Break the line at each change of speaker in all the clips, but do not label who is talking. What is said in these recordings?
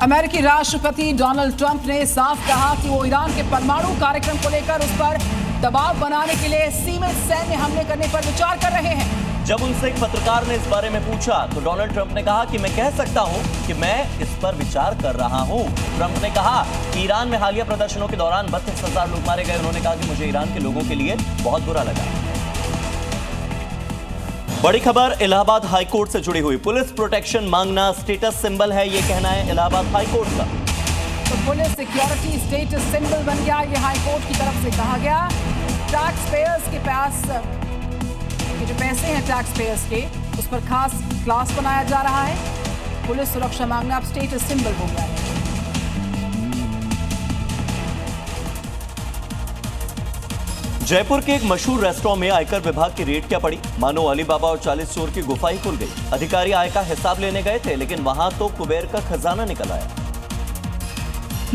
अमेरिकी राष्ट्रपति Donald Trump ने साफ कहा कि वो ईरान के परमाणु कार्यक्रम को लेकर उस पर दबाव बनाने के लिए सीमित सैन्य हमले करने पर विचार कर रहे हैं।
जब उनसे एक पत्रकार ने इस बारे में पूछा तो डोनाल्ड ट्रंप ने कहा कि मैं कह सकता हूं कि मैं इस पर विचार कर रहा हूं। ट्रंप ने कहा कि ईरान में हालिया प्रदर्शनों के दौरान 32,000 लोग मारे गए। उन्होंने कहा कि मुझे ईरान के लोगों के लिए बहुत बुरा लगा। बड़ी खबर इलाहाबाद हाईकोर्ट से जुड़ी हुई। पुलिस प्रोटेक्शन मांगना स्टेटस सिंबल है, ये कहना है इलाहाबाद हाईकोर्ट का।
तो पुलिस सिक्योरिटी स्टेटस सिंबल बन गया, ये हाईकोर्ट की तरफ से कहा गया। टैक्स पेयर्स के पास ये जो पैसे हैं टैक्स पेयर्स के, उस पर खास क्लास बनाया जा रहा है। पुलिस सुरक्षा मांगना अब स्टेटस सिंबल हो गया है।
जयपुर के एक मशहूर रेस्टोरेंट में आयकर विभाग की रेड क्या पड़ी। मानो अलीबाबा और 40 चोर की गुफा ही खुल गई। अधिकारी आय का हिसाब लेने गए थे, लेकिन वहां तो कुबेर का खजाना निकल आया।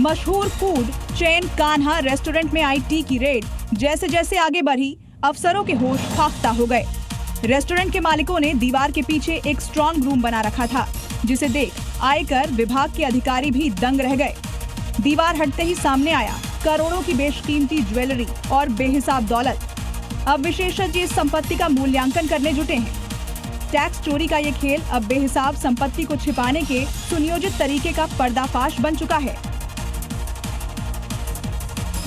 मशहूर फूड चेन कान्हा रेस्टोरेंट में आई टी की रेड जैसे जैसे आगे बढ़ी, अफसरों के होश फाख्ता हो गए। रेस्टोरेंट के मालिकों ने दीवार के पीछे एक स्ट्रांग रूम बना रखा था, जिसे देख आयकर विभाग के अधिकारी भी दंग रह गए। दीवार हटते ही सामने आया करोड़ों की बेशकीमती ज्वेलरी और बेहिसाब दौलत। अब विशेषज्ञ इस संपत्ति का मूल्यांकन करने जुटे हैं। टैक्स चोरी का ये खेल अब बेहिसाब संपत्ति को छिपाने के सुनियोजित तरीके का पर्दाफाश बन चुका है।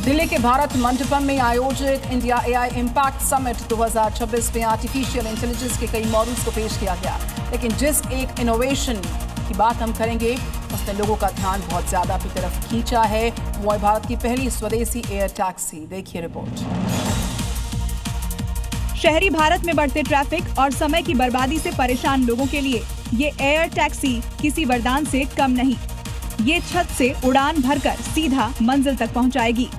दिल्ली के भारत मंडपम में आयोजित इंडिया एआई इम्पैक्ट समिट 2026 में आर्टिफिशियल इंटेलिजेंस के कई मॉडल्स को पेश किया गया, लेकिन जिस एक इनोवेशन की बात हम करेंगे उसने लोगों का ध्यान बहुत ज्यादा अपनी तरफ खींचा है। वो है भारत की पहली स्वदेशी एयर टैक्सी। देखिए रिपोर्ट।
शहरी भारत में बढ़ते ट्रैफिक और समय की बर्बादी से परेशान लोगों के लिए ये एयर टैक्सी किसी वरदान से कम नहीं। ये छत से उड़ान भरकर सीधा मंजिल तक पहुंचाएगी।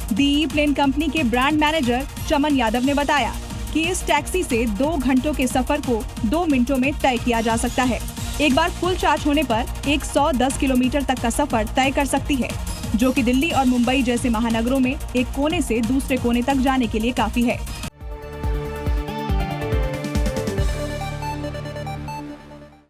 दी प्लेन कंपनी के ब्रांड मैनेजर चमन यादव ने बताया कि इस टैक्सी से 2 घंटों के सफर को 2 मिनटों में तय किया जा सकता है। एक बार फुल चार्ज होने पर 110 किलोमीटर तक का सफर तय कर सकती है, जो कि दिल्ली और मुंबई जैसे महानगरों में एक कोने से दूसरे कोने तक जाने के लिए काफी है।